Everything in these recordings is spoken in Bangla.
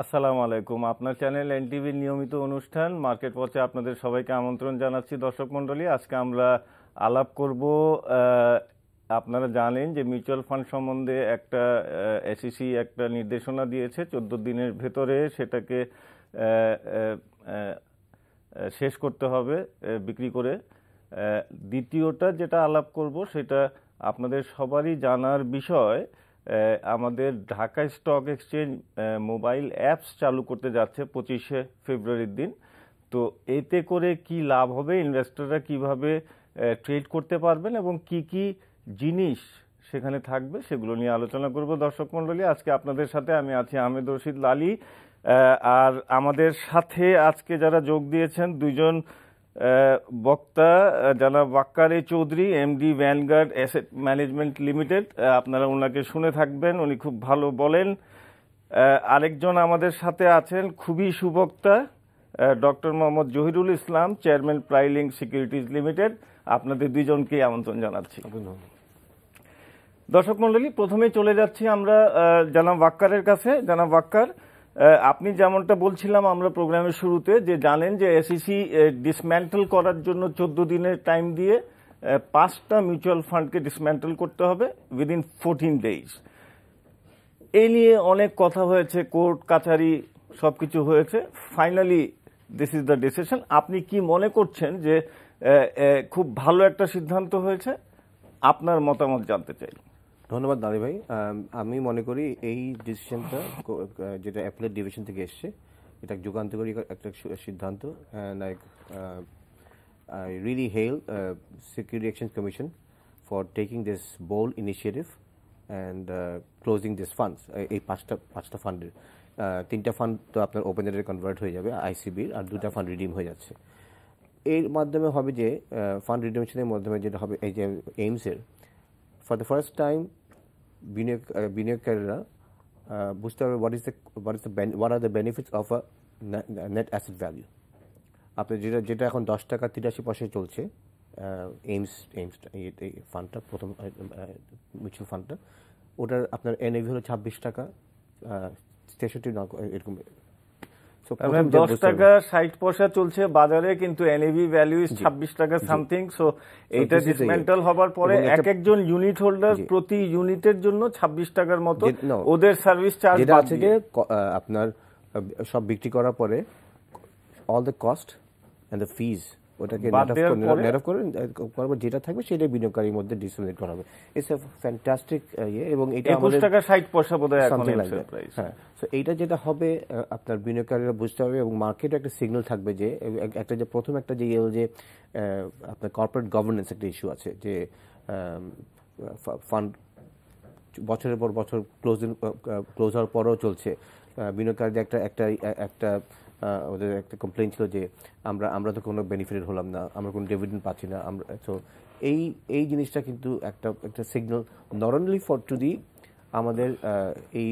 আসসালামু আলাইকুম। আপনার চ্যানেল এনটিভির নিয়মিত অনুষ্ঠান মার্কেট ওয়াচে আপনাদের সবাইকে আমন্ত্রণ জানাচ্ছি। দর্শক মণ্ডলী, আজকে আমরা আলাপ করব, আপনারা জানেন যে মিউচুয়াল ফান্ড সম্বন্ধে একটা এসইসি একটা নির্দেশনা দিয়েছে 14 দিনের ভেতরে সেটাকে শেষ করতে হবে বিক্রি করে। দ্বিতীয়টা যেটা আলাপ করব সেটা আপনাদের সবারই জানার বিষয়, আমাদের Dhaka stock exchange mobile apps চালু করতে যাচ্ছে 25শে ফেব্রুয়ারির দিন। তো এতে করে কি লাভ হবে, ইনভেস্টররা কিভাবে ট্রেড করতে পারবেন এবং কি কি জিনিস সেখানে থাকবে সেগুলো নিয়ে আলোচনা করব। দর্শক মণ্ডলী, আজকে আপনাদের সাথে আমি আছি আহমেদ রশিদ লালি, আর আমাদের সাথে আজকে যারা যোগ দিয়েছেন দুইজন বক্তা, জনাব Waqqar Chowdhury, MD Vanguard asset management limited. আপনারা ওনাকে শুনে থাকবেন, উনি খুব ভালো বলেন। আরেকজন আমাদের সাথে আছেন খুবই সুবক্তা, ডক্টর মোহাম্মদ জহিরুল ইসলাম, চেয়ারম্যান প্রাইলিং সিকিউরিটিজ লিমিটেড। আপনাদের দুইজনকেই আমন্ত্রণ জানাচ্ছি। দর্শক মণ্ডলী, প্রথমে চলে যাচ্ছি আমরা জনাব ওয়াক্কারের কাছে। জনাব ওয়াক্কার, আপনি যেমনটা বলছিলাম আমরা প্রোগ্রামের শুরুতে, যে জানেন যে এসইসি ডিসম্যান্টল করার জন্য 14 দিনের টাইম দিয়ে 5টা মিউচুয়াল ফান্ডকে ডিসম্যান্টল করতে হবে উইদিন 14 ডেজ। এই নিয়ে অনেক কথা হয়েছে, কোর্ট কাছারি সবকিছু হয়েছে, finally this is the decision. আপনি কি মনে করছেন যে খুব ভালো একটা সিদ্ধান্ত হয়েছে? আপনার মতামত জানতে চাই। ধন্যবাদ দানি ভাই। আমি মনে করি এই ডিসিশনটা যেটা অ্যাপিলেট ডিভিশন থেকে এসছে, এটা যুগান্তকারী একটা সিদ্ধান্ত। Like I really hail security exchange commission for taking this bold initiative and closing this funds. এই পাঁচটা ফান্ডের 3টা ফান্ড তো আপনার ওপেন এন্ডে কনভার্ট হয়ে যাবে আইসিবির, আর 2টা ফান্ড রিডিম হয়ে যাচ্ছে। এর মাধ্যমে হবে যে ফান্ড রিডিমশনের মাধ্যমে যেটা হবে, এই যে এইমসের ফর দ্য ফার্স্ট টাইম বিনিয়োগকারীরা বুঝতে পারবে what are the benefits of a net asset value। আপনি যেটা এখন 10 টাকা 83 পয়সায় চলছে, এইমস এই ফান্ডটা, প্রথম মিউচুয়াল ফান্ডটা, ওটার আপনার এনএভি হলো 26 টাকা 63 এরকম। 10 টাকা 60 পয়সা চলছে বাজারে, কিন্তু এনএভি ভ্যালু ইজ 26 টাকা সামথিং। সো এটা ডিসমেন্টাল হবার পরে একজন ইউনিট হোল্ডার প্রতি ইউনিটের জন্য 26 টাকার মতো ওদের সার্ভিস চার্জ আছে, যে আপনার সব বিক্রি করার পরে all the cost and the fees ওটাকে নেট অফ করে যেটা থাকবে সেটাই বিনিয়োগকারীর মধ্যে ডিস্ট্রিবিউট করা হবে। ইটস এ ফ্যান্টাস্টিক ইয়ে, এবং এটা 21 টাকা 60 পয়সা বোধহয় এখন প্রাইস। হ্যাঁ, সো এইটা যেটা হবে আপনার বিনিয়োগকারীরা বুঝতে হবে, এবং মার্কেটে একটা সিগন্যাল থাকবে যে একটা যে প্রথম একটা যে যে আপনার কর্পোরেট গভর্নেন্স একটা ইস্যু আছে, যে ফান্ড বছরের পর বছর ক্লোজ হওয়ার পরেও চলছে। বিনিয়োগকারীদের একটা ওদের একটা কমপ্লেইন ছিল যে আমরা তো কোনো বেনিফিটেড হলাম না, আমরা কোনো ডিভিডেন্ড পাচ্ছি না। আমরা তো এই জিনিসটা কিন্তু একটা signal not only for to the আমাদের এই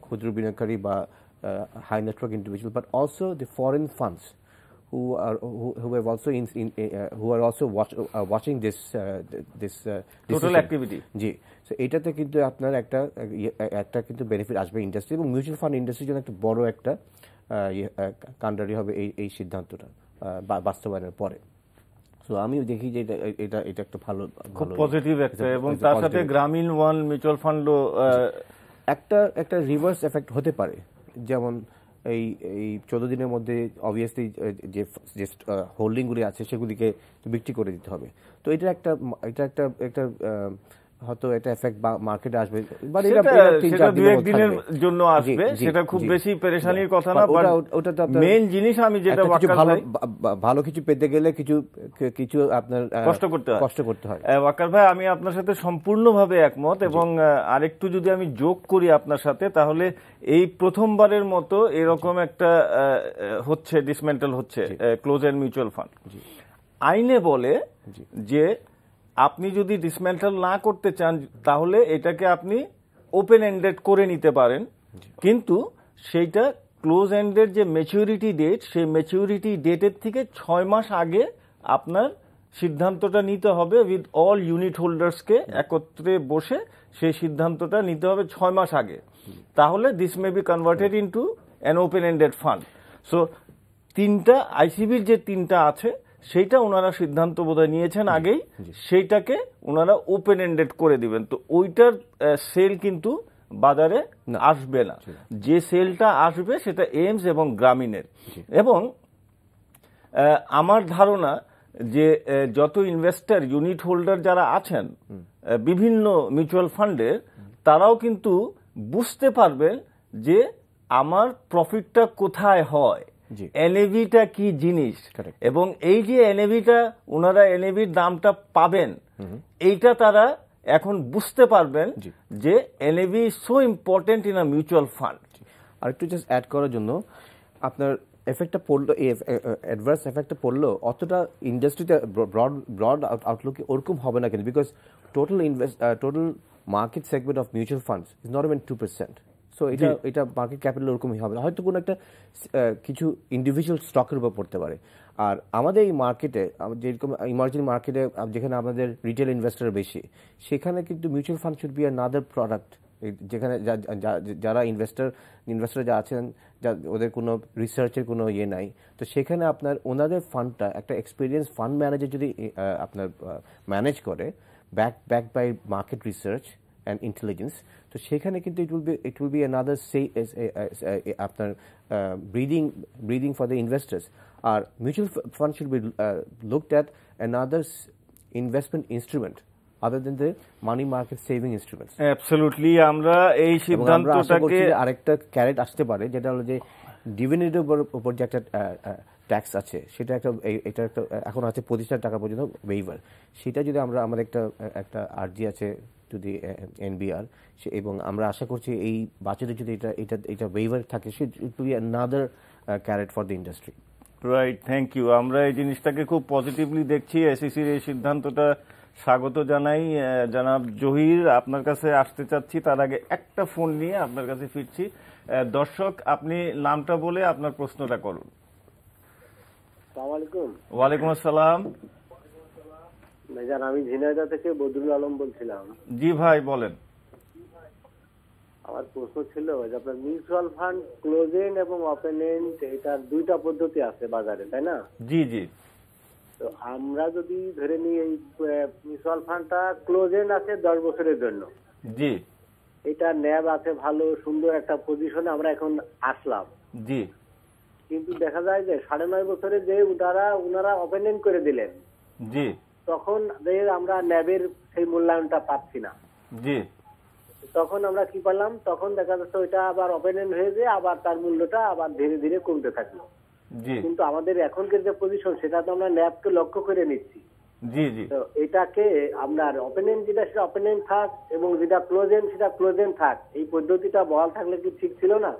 ক্ষুদ্র বিনিয়োগকারী বা high network individual, but also the foreign funds who are also watching this total activity। জি, সো এটাতে কিন্তু আপনার একটা কিন্তু বেনিফিট আসবে ইন্ডাস্ট্রি, এবং মিউচুয়াল ফান্ড ইন্ডাস্ট্রির জন্য একটা বড় একটা কাণ্ডারি হবে এই সিদ্ধান্তটা বাস্তবায়নের পরে। সো আমি দেখি যে এটা একটা ভালো খুব পজিটিভ একটা, এবং তার সাথে গ্রামীণ ওয়ান মিউচুয়াল ফান্ডও একটা রিভার্স এফেক্ট হতে পারে। যেমন এই 14 দিনের মধ্যে অবভিয়াসলি যে হোল্ডিংগুলি আছে সেগুলিকে বিক্রি করে দিতে হবে। তো এটা একটা হয়তো এটা এফেক্ট মার্কেটে আসবে, বাট এটা 2-1 দিনের জন্য আসবে, সেটা খুব বেশি পেরেশানির কথা না। বাট ওটা তো মেইন জিনিস, আমি যেটা ভালো কিছু পেতে গেলে কিছু আপনার কষ্ট করতে হয়। ওয়াক্কার ভাই, আমি আপনার সাথে সম্পূর্ণভাবে একমত, এবং আরেকটু যদি আমি যোগ করি আপনার সাথে, তাহলে এই প্রথমবারের মতো এরকম একটা হচ্ছে, ডিসমেন্টাল হচ্ছে ক্লোজ এন্ড মিউচুয়াল ফান্ড। আইনে বলে যে আপনি যদি ডিসমেন্টাল না করতে চান তাহলে এটাকে আপনি ওপেন এন্ডেড করে নিতে পারেন, কিন্তু সেইটা ক্লোজ এন্ডেড যে ম্যাচুরিটি ডেট, সেই ম্যাচুরিটি ডেটের থেকে 6 মাস আগে আপনার সিদ্ধান্তটা নিতে হবে উইথ অল ইউনিট হোল্ডার্সকে একত্রে বসে সেই সিদ্ধান্তটা নিতে হবে 6 মাস আগে। তাহলে this may be converted into an open ended fund. So তিনটা আইসিবির যে তিনটা আছে সেইটা ওনারা সিদ্ধান্ত বোধহয় নিয়েছেন আগেই, সেইটাকে ওনারা ওপেন এন্ডেড করে দিবেন। তো ওইটার সেল কিন্তু বাজারে আসবে না, যে সেলটা আসবে সেটা এইমস এবং গ্রামীণের। এবং আমার ধারণা যে যত ইনভেস্টর ইউনিট হোল্ডার যারা আছেন বিভিন্ন মিউচুয়াল ফান্ডের, তারাও কিন্তু বুঝতে পারবেন যে আমার প্রফিটটা কোথায় হয়, এনএভিটা কি জিনিস, এবং এই যে এনএভিটা ওনারা এনএভির দামটা পাবেন এইটা তারা এখন বুঝতে পারবেন যে NAV is so important in a mutual fund. আর একটু জাস্ট অ্যাড করার জন্য, আপনার এফেক্টটা পড়লো, অ্যাডভার্স এফেক্টটা পড়লো অতটা ইন্ডাস্ট্রিতে ব্রড আউটলুকে ওরকম হবে না, কিন্তু because total market segment of mutual funds is not even 2%। So এটা মার্কেট ক্যাপিটাল ওরকমই হবে না, হয়তো কোনো একটা কিছু ইন্ডিভিজুয়াল স্টকের উপর পড়তে পারে। আর আমাদের এই মার্কেটে, যেরকম ইমার্জিং মার্কেটে যেখানে আমাদের রিটেল ইনভেস্টর বেশি, সেখানে কিন্তু mutual fund should B another product, যেখানে যারা ইনভেস্টর যা আছেন, ওদের কোনো রিসার্চের কোনো ইয়ে নাই, তো সেখানে আপনার ওনাদের ফান্ডটা একটা এক্সপিরিয়েন্স ফান্ড ম্যানেজার যদি আপনার ম্যানেজ করে, back by market research and intelligence, তো সেখানে কিন্তু ইট উইল বি অ্যানাদার আপনার ব্রিদিং ফর দ্য ইনভেস্টার্স। আর mutual fund should be looked at another investment instrument other than the money market saving instruments. Absolutely, আমরা এই সিদ্ধান্তটাকে আরেকটা ক্যারেট আসতে পারে, যেটা হলো যে ডিভিডেন্ডের উপর যে একটা ট্যাক্স আছে, সেটা এটা একটা এখন আছে 25,000 টাকা পর্যন্ত ওয়েভার। সেটা যদি আমরা আমাদের একটা আরজি আছে যদি এনবিআর, এবং আমরা আশা করছি এই বাজেটে যদি এটা ওয়েভার থাকে, say it will be another carrot for the industry. Right, thank you. আমরা এই জিনিসটাকে খুব পজিটিভলি দেখছি। এসইসির এই সিদ্ধান্তটা স্বাগত জানাই। জনাব জহির, আপনার কাছে আসতে চাচ্ছি, তার আগে একটা ফোন নিয়ে আপনার কাছে ফিরছি। দর্শক, আপনি নামটা বলে আপনার প্রশ্নটা করুন। ওয়ালাইকুম আসসালাম ভাইজান, আমি ঝিনাইদহ থেকে বদরুল আলম বলছিলাম। জি ভাই, বলেন। আমার প্রশ্ন ছিল যে আপনার মিউচুয়াল ফান্ড ক্লোজ এন্ড এবং ওপেন এন্ড, এটার দুইটা পদ্ধতি আছে বাজারে, তাই না? জি জি। তো আমরা যদি ধরে নিই এই মিউচুয়াল ফান্ডটা ক্লোজ এন্ড আছে 10 বছরের জন্য, জি, এটা ন্যাব আছে ভালো সুন্দর একটা পজিশনে আমরা এখন আসলাম, জি, কিন্তু দেখা যায় যে 9.5 বছরে যে ওনারা ওপেন এন্ড করে দিলেন, জি, তখন আমরা ন্যাবের সেই মূল্যায়নটা পাচ্ছি না। জি। তখন আমরা কি করলাম, তখন দেখা যাচ্ছে ওইটা আবার ওপেন এন্ড হয়ে যায়, আবার তার মূল্যটা আবার ধীরে ধীরে কমতে থাকলো। কিন্তু আমাদের এখনকার যে পজিশন, সেটা তো আমরা ন্যাবকে লক্ষ্য করে নিচ্ছি। জি জি। তো এটাকে আমরা ওপেন এন্ড যেটা, সেটা ওপেন এন্ড থাক, এবং যেটা ক্লোজ এন্ড সেটা ক্লোজ এন্ড থাক, এই পদ্ধতিটা বহাল থাকলে কি ঠিক ছিল না?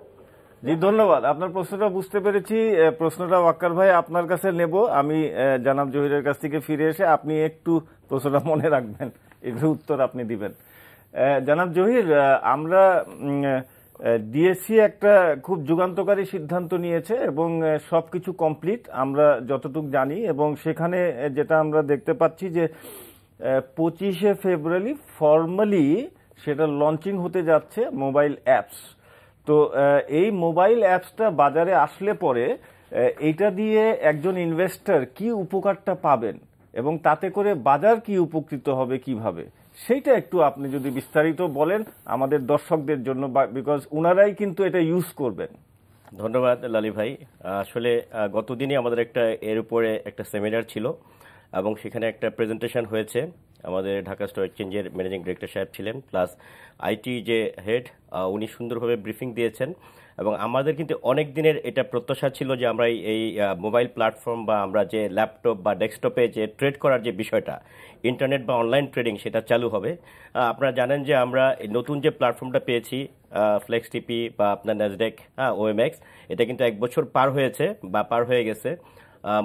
জি, ধন্যবাদ। আপনার প্রশ্নটা বুঝতে পেরেছি। প্রশ্নটা ওয়াক্কার ভাই আপনার কাছে নেব। আমি জনাব জহিরের কাছ থেকে ফিরে এসে আপনি একটু প্রশ্নটা মনে রাখবেন, এর উত্তর আপনি দিবেন। জনাব জহির, আমরা ডিএসসি একটা খুব যুগান্তকারী সিদ্ধান্ত নিয়েছে এবং সবকিছু কমপ্লিট আমরা যতটুকু জানি, এবং সেখানে যেটা আমরা দেখতে পাচ্ছি যে 25শে ফেব্রুয়ারি ফর্মালি সেটা লঞ্চিং হতে যাচ্ছে মোবাইল অ্যাপস। তো এই মোবাইল অ্যাপসটা বাজারে আসলে পরে এইটা দিয়ে একজন ইনভেস্টর কি উপকারটা পাবেন এবং তাতে করে বাজার কি উপকৃত হবে কিভাবে, সেইটা একটু আপনি যদি বিস্তারিত বলেন আমাদের দর্শকদের জন্য, বিকজ উনারাই কিন্তু এটা ইউজ করবেন। ধন্যবাদ লালি ভাই। আসলে গতদিনই আমাদের এর উপরে একটা সেমিনার ছিল এবং সেখানে একটা প্রেজেন্টেশন হয়েছে। আমাদের ঢাকা স্টক এক্সচেঞ্জের ম্যানেজিং ডিরেক্টর সাহেব ছিলেন, প্লাস আইটি যে হেড, উনি সুন্দরভাবে ব্রিফিং দিয়েছেন। এবং আমাদের কিন্তু অনেক দিনের এটা প্রত্যাশা ছিল যে আমরা এই মোবাইল প্ল্যাটফর্ম বা আমরা যে ল্যাপটপ বা ডেস্কটপে যে ট্রেড করার যে বিষয়টা, ইন্টারনেট বা অনলাইন ট্রেডিং, সেটা চালু হবে। আপনারা জানেন যে আমরা নতুন যে প্ল্যাটফর্মটা পেয়েছি ফ্লেক্স টিপি বা আপনার ন্যাসড্যাক ওএমএক্স, এটা কিন্তু 1 বছর পার হয়েছে বা পার হয়ে গেছে।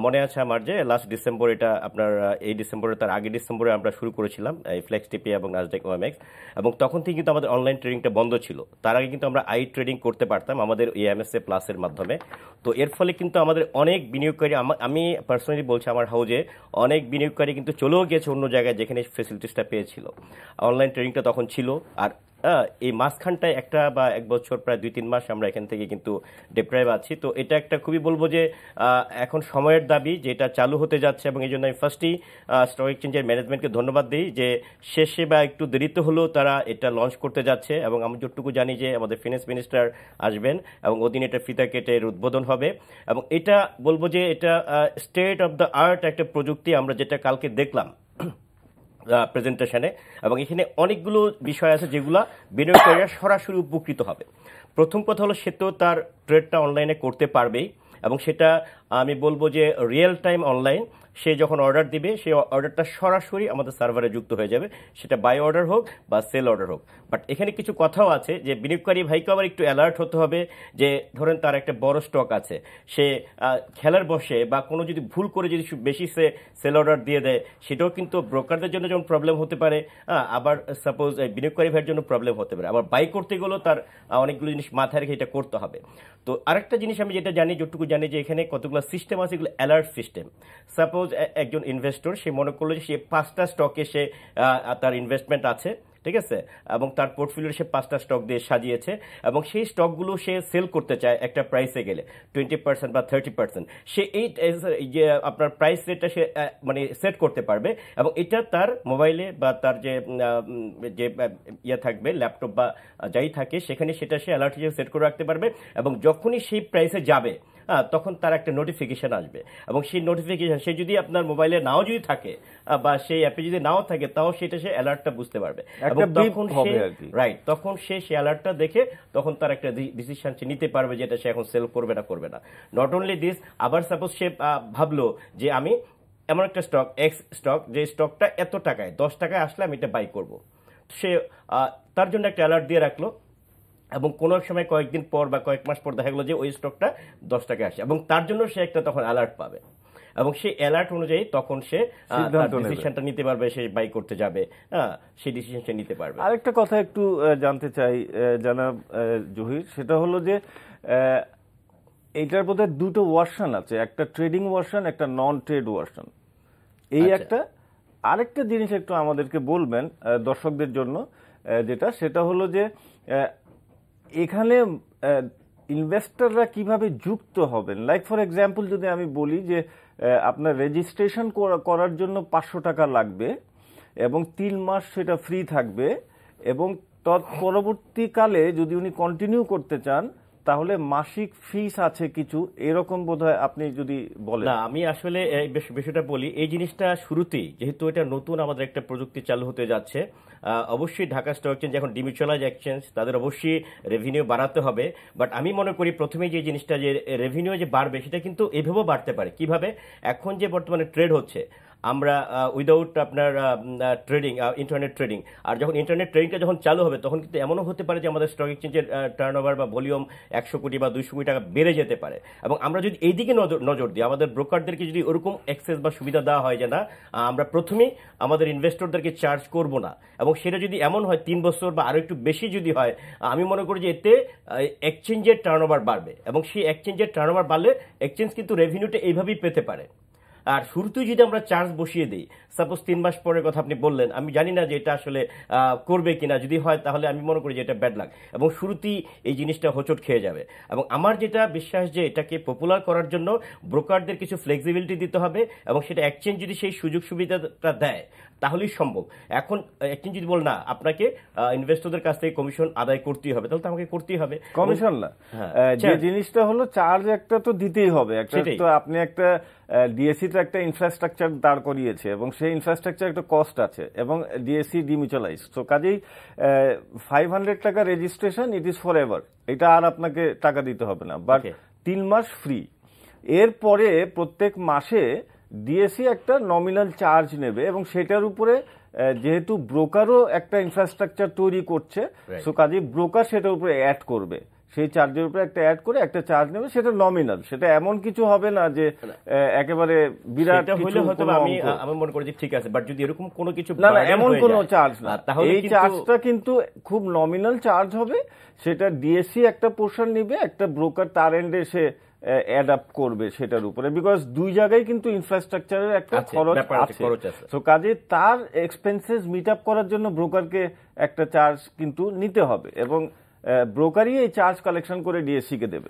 মনে আছে আমার যে লাস্ট ডিসেম্বর, এটা আপনার এই ডিসেম্বরে, তার আগে ডিসেম্বরে আমরা শুরু করেছিলাম এই ফ্লেক্স টিপি এবং ন্যাসড্যাক ওএমএক্স, এবং তখন থেকে কিন্তু আমাদের অনলাইন ট্রেডিংটা বন্ধ ছিল। তার আগে কিন্তু আমরা আই ট্রেডিং করতে পারতাম আমাদের এএমএসএ প্লাসের মাধ্যমে। তো এর ফলে কিন্তু আমাদের অনেক বিনিয়োগকারী, আমি পার্সোনালি বলছি, আমার হাউজে অনেক বিনিয়োগকারী কিন্তু চলেও গেছে অন্য জায়গায় যেখানে ফেসিলিটিসটা পেয়েছিল। অনলাইন ট্রেডিংটা তখন ছিল। আর এই মাঝখানটায় একটা বা 1 বছর প্রায় 2-3 মাস আমরা এখান থেকে কিন্তু ডিপ্রাইভ আছি। তো এটা একটা খুবই বলবো যে এখন সময়ের দাবি যে এটা চালু হতে যাচ্ছে, এবং এই জন্য আমি ফার্স্টই স্টক এক্সচেঞ্জের ম্যানেজমেন্টকে ধন্যবাদ দিই যে শেষে বা একটু দেরিতে হলেও তারা এটা লঞ্চ করতে যাচ্ছে। এবং আমি যতটুকু জানি যে আমাদের ফিনান্স মিনিস্টার আসবেন এবং ওদিন এটা ফিতা কেটে এর উদ্বোধন হবে। এবং এটা বলবো যে এটা স্টেট অফ দ্য আর্ট একটা প্রযুক্তি আমরা যেটা কালকে দেখলাম প্রেজেন্টেশনে, এবং এখানে অনেকগুলো বিষয় আছে যেগুলা বিনিয়োগকারীরা সরাসরি উপকৃত হবে। প্রথম কথা হলো সে তো তার ট্রেডটা অনলাইনে করতে পারবেই, এবং সেটা আমি বলবো যে রিয়েল টাইম অনলাইন। সে যখন অর্ডার দিবে সেই অর্ডারটা সরাসরি আমাদের সার্ভারে যুক্ত হয়ে যাবে, সেটা বাই অর্ডার হোক বা সেল অর্ডার হোক। বাট এখানে কিছু কথাও আছে যে বিনিয়োগকারী ভাইকে আবার একটু অ্যালার্ট হতে হবে যে ধরেন তার একটা বড় স্টক আছে, সে খেলার বসে বা কোনো যদি ভুল করে যদি বেশি সে সেল অর্ডার দিয়ে দেয়, সেটাও কিন্তু ব্রোকারদের জন্য যেমন প্রবলেম হতে পারে, আবার সাপোজ বিনিয়োগকারী ভাইয়ের জন্য প্রবলেম হতে পারে। আবার বাই করতে গেলেও তার অনেকগুলো জিনিস মাথায় রেখে এটা করতে হবে। তো আরেকটা জিনিস আমি যেটা জানি, যতটুকু জানি যে এখানে কতগুলো সিস্টেম আছে, এগুলো অ্যালার্ট সিস্টেম। সাপোজ একজন ইনভেস্টর সে মনে করলো যে সে 5টা স্টকে সে তার ইনভেস্টমেন্ট আছে, ঠিক আছে, এবং তার পোর্টফোলিও সে 5টা স্টক দিয়ে সাজিয়েছে, এবং সেই স্টকগুলো সে সেল করতে চায় একটা প্রাইসে গেলে 20% বা 30%। সে এই যে আপনার প্রাইস রেটটা সে মানে সেট করতে পারবে, এবং এটা তার মোবাইলে বা তার যে ইয়ে থাকবে ল্যাপটপ বা যাই থাকে সেখানে সেটা সে অ্যালার্ট হিসেবে সেট করে রাখতে পারবে। এবং যখনই সেই প্রাইসে যাবে তখন তার একটা নোটিফিকেশন আসবে, এবং সেই নোটিফিকেশন সে যদি আপনার মোবাইলে নাও যদি থাকে বা সেই অ্যাপে যদি নাও থাকে, তাও সেটা সে অ্যালার্টটা বুঝতে পারবে, এবং তখন সে রাইট তখন সে অ্যালার্টটা দেখে তখন তার একটা ডিসিশন সে নিতে পারবে যে এটা সে এখন সেল করবে না করবে না। নট অনলি দিস, আবার সাপোজ সে ভাবলো যে আমি এমন একটা স্টক এক্স স্টক, যে স্টকটা এত টাকায় 10 টাকায় আসলে আমি এটা বাই করব, সে তার জন্য একটা অ্যালার্ট দিয়ে রাখলো, এবং কোনো এক সময় কয়েকদিন পর বা কয়েক মাস পর দেখা গেলো যে ওই স্টকটা 10 টাকায় আসে, এবং তার জন্য সে একটা তখন অ্যালার্ট পাবে, এবং সেই অ্যালার্ট অনুযায়ী তখন সে ডিসিশনটা নিতে পারবে, সে বাই করতে যাবে, সেই ডিসিশন সে নিতে পারবে। আরেকটা কথা একটু জানতে চাই জনাব জহির, সেটা হলো যে এইটার বোধহয় 2টো ভার্সন আছে, একটা ট্রেডিং ভার্সন, একটা নন ট্রেড ভার্সন। এই একটা আরেকটা জিনিস একটু আমাদেরকে বলবেন দর্শকদের জন্য, সেটা হলো যে এখানে ইনভেস্টররা কিভাবে যুক্ত হবেন। লাইক ফর এক্সাম্পল যদি আমি বলি যে আপনার রেজিস্ট্রেশন করার জন্য 500 টাকা লাগবে, এবং 3 মাস সেটা ফ্রি থাকবে, এবং পরবর্তীকালে যদি উনি কন্টিনিউ করতে চান তাহলে মাসিক ফিস আছে কিছু, এরকম বোধহয় আপনি যদি বলেন। না, আমি আসলে বিষয়টা বলি, এই জিনিসটা শুরুতেই যেহেতু এটা নতুন আমাদের একটা প্রযুক্তি চালু হতে যাচ্ছে, অবশ্যই ঢাকা স্টক এক্সচেঞ্জ এখন ডিমিউচুয়ালাইজ এক্সচেঞ্জ, তাদের অবশ্যই রেভিনিউ বাড়াতে হবে। বাট আমি মনে করি প্রথমে যে জিনিসটা যে রেভিনিউ যে বাড়বে সেটা কিন্তু এভাবেও বাড়তে পারে। কিভাবে? এখন যে বর্তমানে ট্রেড হচ্ছে, আমরা উইদাউট আপনার ট্রেডিং, ইন্টারনেট ট্রেডিং, আর যখন ইন্টারনেট ট্রেডিংটা যখন চালু হবে তখন কিন্তু এমনও হতে পারে যে আমাদের স্টক এক্সচেঞ্জের টার্নওভার বা ভলিউম 100 কোটি বা 200 কোটি টাকা বেড়ে যেতে পারে। এবং আমরা যদি এই দিকে নজর দিই, আমাদের ব্রোকারদেরকে যদি ওরকম অ্যাক্সেস বা সুবিধা দেওয়া হয় যে না, আমরা প্রথমেই আমাদের ইনভেস্টরদেরকে চার্জ করব না, এবং সেটা যদি এমন হয় 3 বছর বা আরো একটু বেশি যদি হয়, আমি মনে করি যে এতে এক্সচেঞ্জের টার্নওভার বাড়বে, এবং সেই এক্সচেঞ্জের টার্নওভার বাড়লে এক্সচেঞ্জ কিন্তু রেভিনিউটা এইভাবেই পেতে পারে। আর শুরুতেই যদি আমরা চার্জ বসিয়ে দিই, সাপোজ 3 মাস পরের কথা আপনি বললেন, আমি জানি না যে এটা আসলে করবে কিনা, যদি হয় তাহলে আমি মনে করি যে এটা ব্যাড লাক, এবং শুরুতেই এই জিনিসটা হোঁচট খেয়ে যাবে। এবং আমার যেটা বিশ্বাস যে এটাকে পপুলার করার জন্য ব্রোকারদের কিছু ফ্লেক্সিবিলিটি দিতে হবে, এবং সেটা এক্সচেঞ্জ যদি সেই সুযোগ সুবিধাটা দেয় তাহলেই সম্ভব। এখন এক্সচেঞ্জ যদি বল না আপনাকে ইনভেস্টরদের কাছ থেকে কমিশন আদায় করতেই হবে, তাহলে তো আমাকে করতেই হবে। কমিশন না, যে জিনিসটা হলো চার্জ একটা তো দিতেই হবে, একটা তো আপনি একটা ডিএসসি তো একটা ইনফ্রাস্ট্রাকচার দাঁড় করিয়েছে, এবং সেই ইনফ্রাস্ট্রাকচার একটা কস্ট আছে, এবং ডিএসসি ডিমিউচুয়ালাইজ, তো কাজেই 500 টাকা registration, it is for ever, এটা আর আপনাকে টাকা দিতে হবে না, বাট 3 মাস ফ্রি। এরপরে প্রত্যেক মাসে ডিএসসি একটা নমিনাল চার্জ নেবে, এবং সেটার উপরে যেহেতু ব্রোকারও একটা ইনফ্রাস্ট্রাকচার তৈরি করছে, সো কাজেই ব্রোকার সেটার উপরে অ্যাড করবে, সেই চার্জের উপরে একটা অ্যাড করে একটা চার্জ নেবে, সেটা নমিনাল, সেটা এমন কিছু হবে না যে একেবারে বিরাট কিছু। আমি মনে করি যে ঠিক আছে, বাট যদি এরকম কোনো কিছু না না এমন কোনো চার্জ না, এই চার্জটা কিন্তু খুব নমিনাল চার্জ হবে, সেটা ডিএসসি একটা পোর্শন নিবে, একটা ব্রোকার তার এন্ডে সে অ্যাড আপ করবে সেটার উপরে, বিকজ দুই জায়গায় কিন্তু ইনফ্রাস্ট্রাকচারের একটা খরচ আছে। তো কাজে তার এক্সপেন্সেস মিট আপ করার জন্য ব্রোকারকে একটা চার্জ কিন্তু নিতে হবে, এবং ব্রোকারই এই চার্জ কালেকশন করে ডিএসসি কে দেবে।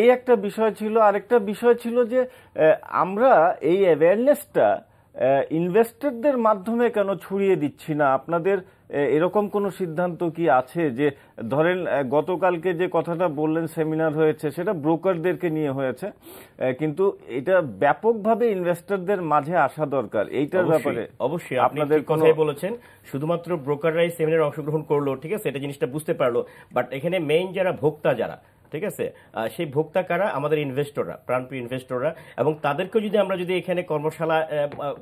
এই একটা বিষয় ছিল। আরেকটা বিষয় ছিল যে আমরা এই অ্যাওয়ারনেসটা ইনভেস্টরদের মাধ্যমে কেন ছড়িয়ে দিচ্ছি না? আপনাদের এরকম কোনো সিদ্ধান্ত কি আছে যে ধরেন গতকালকে যে কথাটা বললেন সেমিনার হয়েছে সেটা ব্রোকারদেরকে নিয়ে হয়েছে, কিন্তু এটা ব্যাপকভাবে ইনভেস্টরদের মাঝে আসা দরকার এইটার ব্যাপারে? অবশ্যই আপনাদের কথাই বলেছেন, শুধুমাত্র ব্রোকাররাই সেমিনারে অংশগ্রহণ করলো, ঠিক আছে, এটা জিনিসটা বুঝতে পারলো, বাট এখানে মেইন যারা ভোক্তা যারা, ঠিক আছে, সেই ভোক্তা কারা? আমাদের ইনভেস্টররা, প্রাণপ্রিয় ইনভেস্টররা, এবং তাদেরকে যদি আমরা যদি এখানে কর্মশালা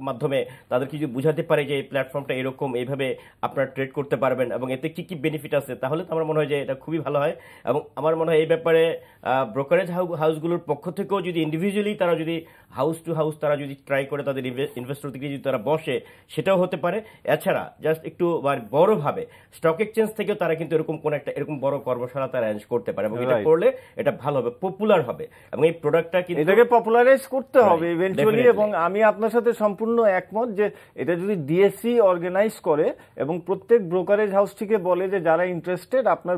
মাধ্যমে তাদেরকে যদি বুঝাতে পারি যে এই প্ল্যাটফর্মটা এরকম, এইভাবে আপনারা ট্রেড করতে পারবেন এবং এতে কি কি বেনিফিট আছে, তাহলে তো আমার মনে হয় যে এটা খুবই ভালো হয়। এবং আমার মনে হয় এই ব্যাপারে ব্রোকারেজ হাউসগুলোর পক্ষ থেকেও যদি ইন্ডিভিজুয়ালি তারা যদি হাউস টু হাউস তারা যদি ট্রাই করে তাদের ইনভেস্টর থেকে যদি তারা বসে, সেটাও হতে পারে। এছাড়া জাস্ট একটু বড়ভাবে স্টক এক্সচেঞ্জ থেকেও তারা কিন্তু এরকম কোন একটা এরকম বড় কর্মশালা তারা অ্যারেঞ্জ করতে পারে, এবং এটা করলে এটা ভালো হবে, পপুলার হবে, এবং এই প্রোডাক্টটা কিন্তু এটাকে পপুলারাইজ করতে হবে ইভেন্চুয়ালি। এবং আমি আপনার সাথে সম্পূর্ণ একমত যে এটা যদি ডিএসসি অর্গানাইজ করে এবং প্রত্যেক ব্রোকারেজ হাউস থেকে বলে যে যারা ইন্টারেস্টেড, আপনার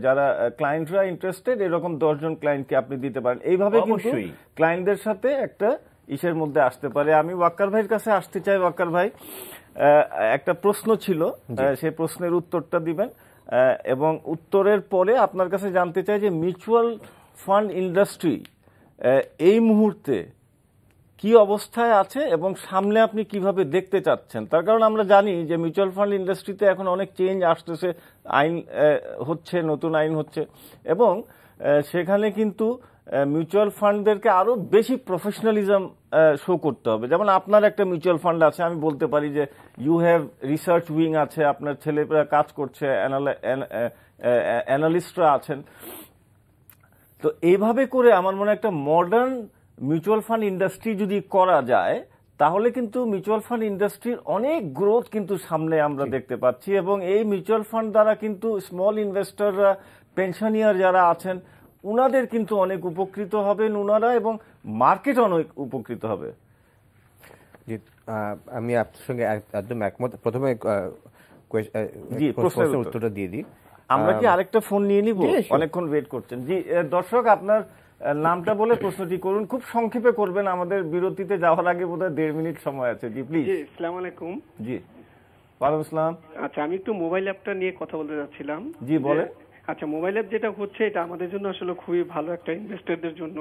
যারা ক্লায়েন্টরা ইন্টারেস্টেড, এরকম 10 জন ক্লায়েন্টকে আপনি দিতে পারেন, এইভাবে কিন্তু ক্লায়েন্টদের সাথে একটা ইসের মধ্যে আসতে পারে। আমি ওয়াক্কার ভাইয়ের কাছে আসতে চাই। ওয়াক্কার ভাই, একটা প্রশ্ন ছিল, সেই প্রশ্নের উত্তরটা দিবেন, এবং উত্তরের পরে আপনার কাছে জানতে চাই যে মিউচুয়াল ফান্ড ইন্ডাস্ট্রি এই মুহূর্তে কি অবস্থায় আছে এবং সামনে আপনি কিভাবে দেখতে চাচ্ছেন। তার কারণ আমরা জানি যে মিউচুয়াল ফান্ড ইন্ডাস্ট্রিতে এখন অনেক চেঞ্জ আসতেছে, আইন হচ্ছে, নতুন আইন হচ্ছে, এবং সেখানে কিন্তু মিউচুয়াল ফান্ডদেরকে আরো বেশি প্রফেশনালিজম শো করতে হবে। যেমন আপনার একটা মিউচুয়াল ফান্ড আছে, আমি বলতে পারি যে ইউ হ্যাভ রিসার্চ উইং আছে, আপনার ছেলেরা কাজ করছে, অ্যানালিস্টরা আছেন। তো এইভাবে করে আমার মনে হয় একটা মডার্ন মিউচুয়াল ফান্ড ইন্ডাস্ট্রি যদি করা যায়, তাহলে কিন্তু মিউচুয়াল ফান্ড ইন্ডাস্ট্রির অনেক গ্রোথ কিন্তু সামনে আমরা দেখতে পাচ্ছি, এবং এই মিউচুয়াল ফান্ড দ্বারা কিন্তু স্মল ইনভেস্টররা, পেনশনিয়ার যারা আছেন, উনাদের কিন্তু অনেক উপকৃত হবেন উনারা, এবং মার্কেট অনেক উপকৃত হবে। আমি আপনার সঙ্গে একদম একমত। প্রথমে প্রশ্নের উত্তরটা দিয়ে দিই। আমরা কি আরেকটা ফোন নিয়ে নিব? অনেকক্ষণ ওয়েট করছেন। জি দর্শক, আপনার নামটা বলে প্রশ্নটি করুন, খুব সংক্ষেপে করবেন, আমাদের বিরতিতে যাওয়ার আগে বোধহয় 1.5 মিনিট সময় আছে। জি প্লিজ। আসসালামু আলাইকুম। জি ওয়ালাইকুম আসসালাম। আচ্ছা, আমি একটু মোবাইল অ্যাপটা নিয়ে কথা বলতে যাচ্ছিলাম। জি বলে। আচ্ছা, মোবাইল অ্যাপ যেটা হচ্ছে এটা আমাদের জন্য আসলে খুবই ভালো একটা ইনভেস্টরদের জন্য।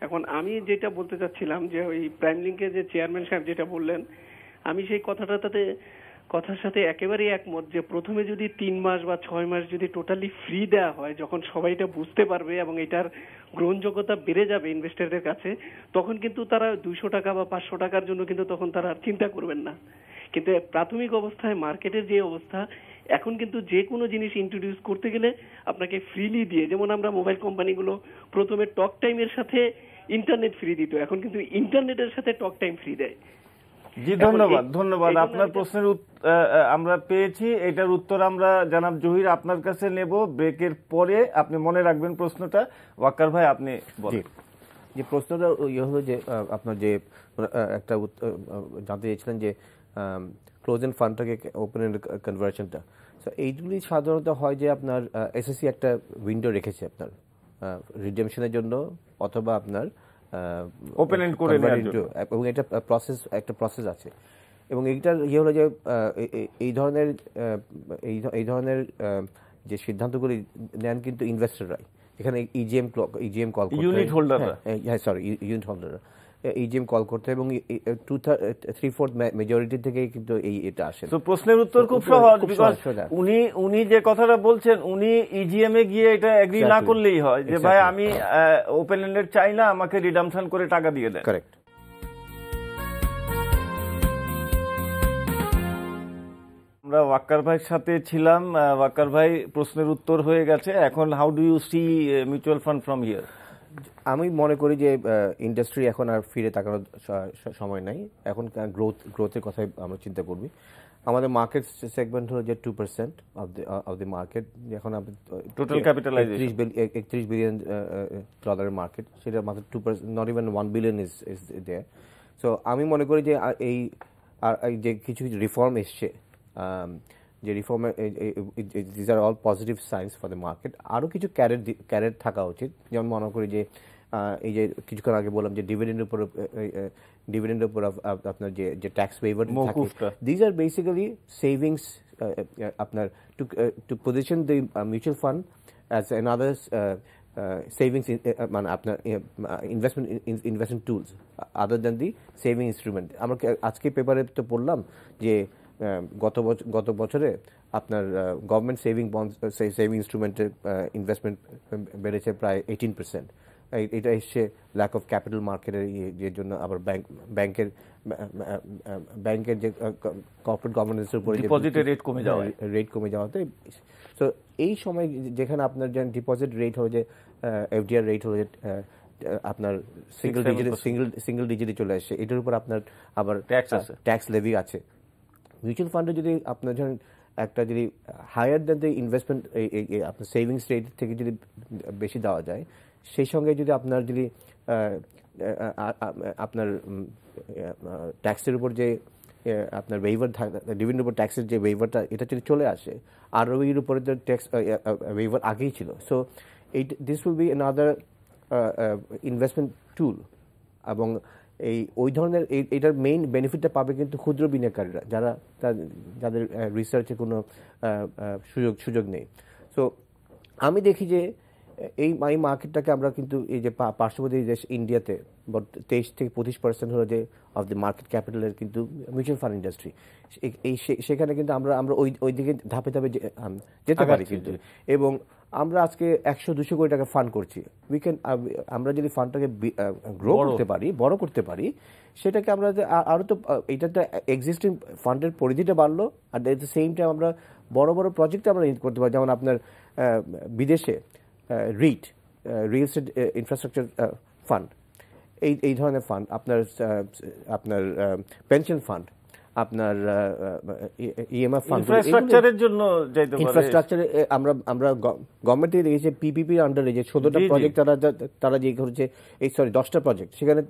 এখন আমি যেটা বলতে চাচ্ছিলাম যে ওই প্রাইম লিংকের যে চেয়ারম্যান সাহেব যেটা বললেন, আমি সেই কথার সাথে একেবারেই একমত যে প্রথমে যদি 3 মাস বা 6 মাস যদি টোটালি ফ্রি দেওয়া হয়, যখন সবাই এটা বুঝতে পারবে এবং এটার গ্রহণযোগ্যতা বেড়ে যাবে ইনভেস্টরদের কাছে, তখন কিন্তু তারা 200 টাকা বা 500 টাকার জন্য কিন্তু তখন তারা আর চিন্তা করবেন না। কিন্তু প্রাথমিক অবস্থায় মার্কেটের যে অবস্থা, এখন কিন্তু যে কোনো জিনিস ইন্ট্রোডিউস করতে গেলে আপনাকে ফ্রিলি দিয়ে, যেমন আমরা মোবাইল কোম্পানিগুলো প্রথমে টক টাইমের সাথে ইন্টারনেট ফ্রি দিত, এখন কিন্তু ইন্টারনেটের সাথে টক টাইম ফ্রি দেয়। জি ধন্যবাদ। আপনার প্রশ্নের আমরা পেয়েছি, এটার উত্তর আমরা জনাব জহির আপনার কাছে নেব ব্রেকের পরে। আপনি মনে রাখবেন প্রশ্নটা। ওয়াক্কার ভাই আপনি বলেন। যে প্রশ্নটা হলো যে আপনার যে একটা জানতে চেয়েছিলেন যে ক্লোজ এন্ড ফান্ডটাকে ওপেন এন্ড কনভার্সনটা, এইগুলি সাধারণত হয় যে আপনার এসএসসি একটা উইন্ডো রেখেছে আপনার রিডেমশনের জন্য, অথবা আপনার ওপেন এন্ড করে নেওয়ার জন্য, এবং এটা একটা প্রসেস আছে। এবং এইটার হলো যে এই ধরনের যে সিদ্ধান্তগুলি নেন কিন্তু ইনভেস্টররাই। এখানে ইজিএম কল করতে, ইউনিট হোল্ডার, ইউনিট হোল্ডাররা ইজিএম কল করতে, এবং 2/3 মেজরিটি থেকে কিন্তু এটা আসে। তো প্রশ্নের উত্তর খুব সহজ, বিকজ উনি যে কথাটা বলছেন, উনি ইজিএম এ গিয়ে এটা এগ্রি না করলেই হয় যে ভাই আমি ওপেন এন্ডেড চাই না, আমাকে রিডামশন করে টাকা দিয়ে দেন। আমরা ওয়াক্কার ভাইয়ের সাথে ছিলাম। ওয়াক্কার ভাই প্রশ্নের উত্তর হয়ে গেছে। এখন how do you see mutual fund from here? আমি মনে করি যে ইন্ডাস্ট্রি এখন আর ফিরে তাকানোর সময় নাই, এখন গ্রোথের কথাই আমরা চিন্তা করবি। আমাদের মার্কেট সেগমেন্ট হলো যে 2% অফ দি মার্কেট, এখন টোটাল ক্যাপিটালাইজেশন 31 বিলিয়ন ডলারের মার্কেট, সেটা মাত্র 2%, not even 1 billion is there. So আমি মনে করি যে এই যে কিছু কিছু রিফর্ম এসছে, যে reform, these are all positive science for the market. আরও কিছু ক্যারেট থাকা উচিত, যেমন মনে করি যে এই যে কিছুক্ষণ আগে বললাম যে ডিভিডেন্ডের উপর আপনার যে ট্যাক্স ওয়েভার থাকে, দিজ আর বেসিক্যালি সেভিংস আপনার to position the mutual fund as another savings, মানে আপনার investment tools other than the saving instrument. আমরা আজকে পেপারে তো পড়লাম যে গত বছরে আপনার গভর্নমেন্ট সেভিং ইনস্ট্রুমেন্টের ইনভেস্টমেন্ট বেড়েছে প্রায় 18%। এটা এসছে ল্যাক অফ ক্যাপিটাল মার্কেটের ইয়ের জন্য, আবার ব্যাংকের যে কর্পোরেট গভর্নেন্সের উপরে রেট কমে যাওয়াতে। তো এই সময় যেখানে আপনার যেন ডিপোজিট রেট হলো যে এফডিআর রেট হলো যে আপনার সিঙ্গেল ডিজিটে চলে আসছে, এটার উপর আপনার আবার ট্যাক্স লেভি আছে। মিউচুয়াল ফান্ডে যদি আপনার ধরেন একটা যদি হায়ার দ্যান দ্য ইনভেস্টমেন্ট আপনার সেভিংস রেট থেকে যদি বেশি দেওয়া যায়, সেই সঙ্গে যদি আপনার যদি আপনার ট্যাক্সের উপর যে আপনার ওয়েভার ডিভিডেন্ডের উপর ট্যাক্সের যে ওয়েভারটা, এটা যদি চলে আসে, আরওইর উপরে তো ট্যাক্স ওয়েভার আগেই ছিল। So this will be another investment tool, এবং ওই ধরনের এটার মেইন বেনিফিটটা পাবে কিন্তু ক্ষুদ্র বিনিয়োগকারীরা, যাদের রিসার্চে কোনো সুযোগ নেই। সো আমি দেখি যে এই মার্কেটটাকে আমরা কিন্তু এই যে পার্শ্ববর্তী দেশ ইন্ডিয়াতে 23 থেকে 25% হলো যে অফ দ্য মার্কেট ক্যাপিটালের কিন্তু মিউচুয়াল ফান্ড ইন্ডাস্ট্রি, সেখানে কিন্তু আমরা ওই দিকে ধাপে ধাপে যেতে পারি কিন্তু। এবং আমরা আজকে 100-200 কোটি টাকা ফান্ড করছি, আমরা যদি ফান্ডটাকে গ্রো করতে পারি, বড় করতে পারি, সেটাকে আমরা আরো তো এটা তো এক্সিস্টিং ফান্ডের পরিধিটা বাড়লো, আর এট দ্য সেম টাইম আমরা বড় বড় প্রজেক্ট আমরা করতে পারি। যেমন আপনার বিদেশে writ, real estate infrastructure fund, এই ধরনের ফান্ড, আপনার পেনশন ফান্ড, আপনার ইএমএফ ফান্ড, ইনফ্রাস্ট্রাকচারের জন্য ইনফ্রাস্ট্রাকচারে আমরা গভর্নমেন্ট থেকে দেখেছি পিপিপির আন্ডারে যে 14টা প্রজেক্ট তারা যে করেছে, 10টা প্রজেক্ট, সেখানে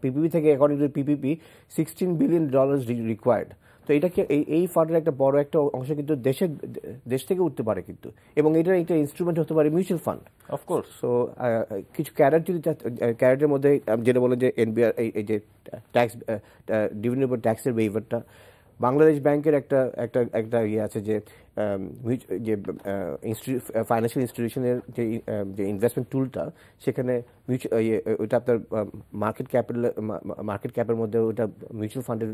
পিপিপি থেকে according to PPP $16 billion required. তো এটাকে এই ফান্ডের একটা বড় একটা অংশ কিন্তু দেশ থেকে উঠতে পারে কিন্তু, এবং এটার একটা ইনস্ট্রুমেন্ট হতে পারে মিউচুয়াল ফান্ড, অফকোর্স। সো কিছু ক্যারেটের মধ্যে যেটা বলে যে এনবিআর, এই যে ট্যাক্স ডিভিডেন্ডের উপর ট্যাক্সের ওয়েভারটা, বাংলাদেশ ব্যাংকের একটা ইয়ে আছে যে ফাইন্যান্সিয়াল ইনস্টিটিউশনের যে ইনভেস্টমেন্ট টুলটা, সেখানে ওইটা আপনার মার্কেট ক্যাপের মধ্যে ওটা মিউচুয়াল ফান্ডের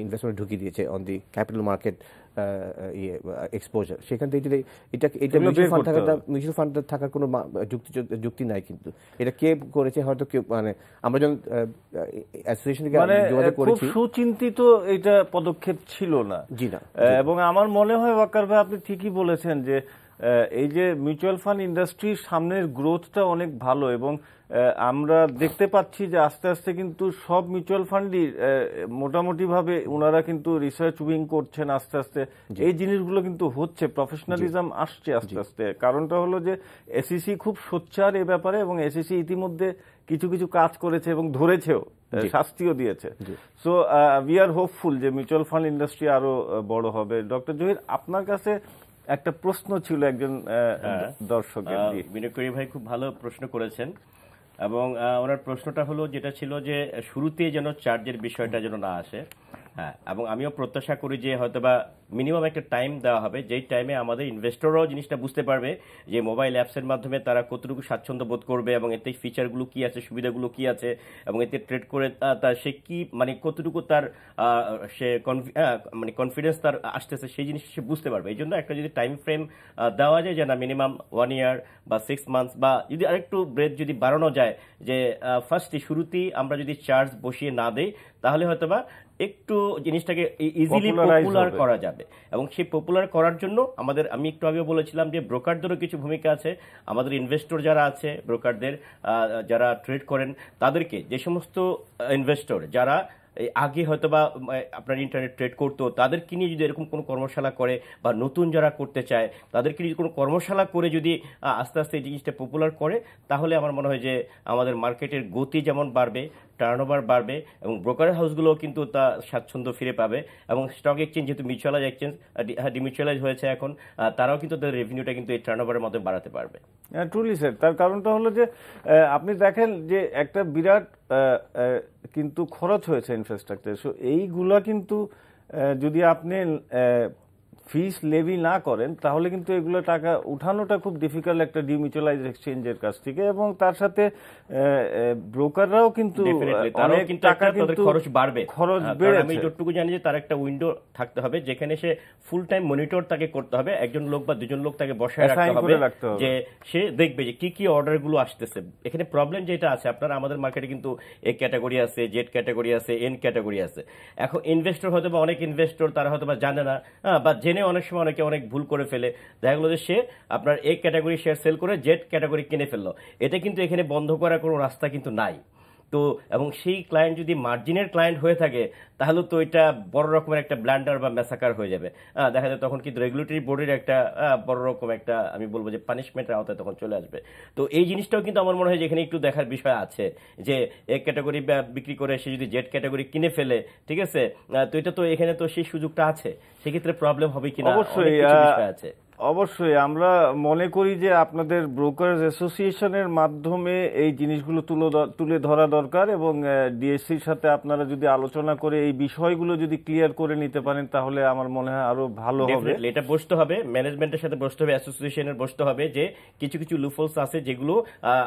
ইনভেস্টমেন্ট ঢুকিয়ে দিয়েছে on the capital market exposure. সেখান থেকে এটা মিউচুয়াল ফান্ড থাকার কোনো যুক্তি নাই কিন্তু। এটা কে করেছে হয়তো কেউ, মানে আমরা যখন অ্যাসোসিয়েশনকে যোগাযোগ করেছি, সুচিন্তিত এটা পদক্ষেপ ছিল না। জি না। এবং আমার মনে হয় ওয়াকার ভাই আপনি ঠিকই বলেছেন যে এই যে মিউচুয়াল ফান্ড ইন্ডাস্ট্রির সামনের গ্রোথটা অনেক ভালো, এবং আমরা দেখতে পাচ্ছি যে আস্তে আস্তে কিন্তু সব মিউচুয়াল ফান্ডই মোটামুটি ভাবে ওনারা কিন্তু রিসার্চ উইং করছেন আস্তে আস্তে। এই জিনিসগুলো কিন্তু হচ্ছে, প্রফেশনালিজম আসছে আস্তে আস্তে। কারণটা হলো যে এসইসি খুব সোচ্চার এ ব্যাপারে, এবং এসইসি ইতিমধ্যে কিছু কিছু কাজ করেছে এবং ধরেছেও, শাস্তিও দিয়েছে। সো উই আর হোপফুল যে মিউচুয়াল ফান্ড ইন্ডাস্ট্রি আরো বড় হবে। ডক্টর জহির, আপনার কাছে একটা প্রশ্ন ছিল একজন দর্শকের। বিনয় ভাই খুব ভালো প্রশ্ন করেছেন, এবং ওনার প্রশ্নটা হলো যেটা ছিল যে শুরুতে যেন চার্জের বিষয়টা যেন না আসে। হ্যাঁ, এবং আমিও প্রত্যাশা করি যে হয়তোবা মিনিমাম একটা টাইম দেওয়া হবে, যেই টাইমে আমাদের ইনভেস্টররাও জিনিসটা বুঝতে পারবে যে মোবাইল অ্যাপসের মাধ্যমে তারা কতটুকু স্বাচ্ছন্দ্য বোধ করবে, এবং এতে ফিচারগুলো কি আছে, সুবিধাগুলো কি আছে, এবং এতে ট্রেড করে তার সে কি মানে কতটুকু তার সে মানে কনফিডেন্স তার আসতেছে, সেই জিনিস সে বুঝতে পারবে। এই জন্য একটা যদি টাইম ফ্রেম দেওয়া যায় যে না মিনিমাম 1 ইয়ার বা 6 মান্থস, বা যদি আরেকটু ব্রেথ যদি বাড়ানো যায় যে ফার্স্টে শুরুতেই আমরা যদি চার্জ বসিয়ে না দেই, তাহলে হয়তোবা একটু জিনিসটাকে ইজিলি পপুলার করা যাবে। এবং সেই পপুলার করার জন্য আমি একটু আগে বলেছিলাম যে ব্রোকারদেরও কিছু ভূমিকা আছে, আমাদের ইনভেস্টর যারা আছে, ব্রোকারদের যারা ট্রেড করেন তাদেরকে, যে সমস্ত ইনভেস্টর যারা আগে হয়তো বা আপনার ইন্টারনেট ট্রেড করতো, তাদেরকে নিয়ে যদি এরকম কোনো কর্মশালা করে, বা নতুন যারা করতে চায় তাদেরকে যদি কোনো কর্মশালা করে যদি আস্তে আস্তে এই জিনিসটা পপুলার করে, তাহলে আমার মনে হয় যে আমাদের মার্কেটের গতি যেমন বাড়বে, টার্নওভার বাড়বে, এবং ব্রোকার হাউসগুলোও কিন্তু তা স্বাচ্ছন্দ্য ফিরে পাবে। এবং স্টক এক্সচেঞ্জ যেহেতু মিউচুয়ালাইজ এক্সচেঞ্জ, ডিমিউচুয়ালাইজ হয়েছে এখন, তারাও কিন্তু তাদের রেভিনিউটা কিন্তু এই টার্নওভারের মধ্যে বাড়াতে পারবে। ট্রুলি স্যার, তার কারণটা হলো যে আপনি দেখেন যে একটা বিরাট কিন্তু খরচ হয়েছে ইনফ্রাস্ট্রাকচার। সো এইগুলা কিন্তু যদি আপনি ফিস লেভি না করেন তাহলে কিন্তু এগুলো টাকা উঠানোটা খুব ডিফিকাল্ট একটা ডিমিউচুয়ালাইজ এক্সচেঞ্জের কাছ থেকে। এবং তার সাথে ব্রোকাররাও কিন্তু অনেক টাকা কিন্তু খরচ বাড়বে, খরচ বেড়ে। আমি যতটুকু জানি যে তার একটা উইন্ডো থাকতে হবে যেখানে সে ফুল টাইম মনিটর তাকে করতে হবে, একজন লোক বা দুজন লোক তাকে বসায় রাখতে হবে, যে সে দেখবে যে কি কি অর্ডার গুলো আসতেছে। এখানে প্রবলেম যেটা আছে, আপনারা আমাদের মার্কেটে কিন্তু এ ক্যাটাগরি আছে, জেড ক্যাটাগরি আছে, এন ক্যাটাগরি আছে। এখন ইনভেস্টর হয়তো বা অনেক ইনভেস্টর তারা হয়তো বা জানে না, বা জেনে অনেক সময় অনেকে অনেক ভুল করে ফেলে। দেখা গেল যে সে আপনার এ ক্যাটাগরি শেয়ার সেল করে জেড ক্যাটাগরি কিনে ফেললো। এটা কিন্তু এখানে বন্ধ করার কোনো রাস্তা কিন্তু নাই। তো এবং সেই ক্লায়েন্ট যদি মার্জিনের ক্লায়েন্ট হয়ে থাকে তাহলে তো এটা বড় রকমের একটা ব্ল্যান্ডার বা ম্যাসাকার হয়ে যাবে। দেখা যায় তখন কিন্তু রেগুলেটরি বোর্ডের একটা বড় রকম একটা, আমি বলবো যে পানিশমেন্টের আওতায় তখন চলে আসবে। তো এই জিনিসটাও কিন্তু আমার মনে হয় যে এখানে একটু দেখার বিষয় আছে, যে এক ক্যাটাগরি বিক্রি করে সে যদি জেড ক্যাটাগরি কিনে ফেলে, ঠিক আছে, তো এটা তো এখানে তো সেই সুযোগটা আছে, সেক্ষেত্রে প্রবলেম হবে কিনা অবশ্যই আছে। অবশ্যই আমরা মনে করি যে আপনাদের ব্রোকার্স অ্যাসোসিয়েশনের মাধ্যমে এই জিনিসগুলো তুলে ধরা দরকার, এবং ডিএসসির সাথে আপনারা যদি আলোচনা করে এই বিষয়গুলো যদি ক্লিয়ার করে নিতে পারেন তাহলে আমার মনে হয় আরো ভালো হবে। এটা বসতে হবে, ম্যানেজমেন্টের সাথে বসতে হবে, অ্যাসোসিয়েশনের বসতে হবে, যে কিছু কিছু লুফলস আছে যেগুলো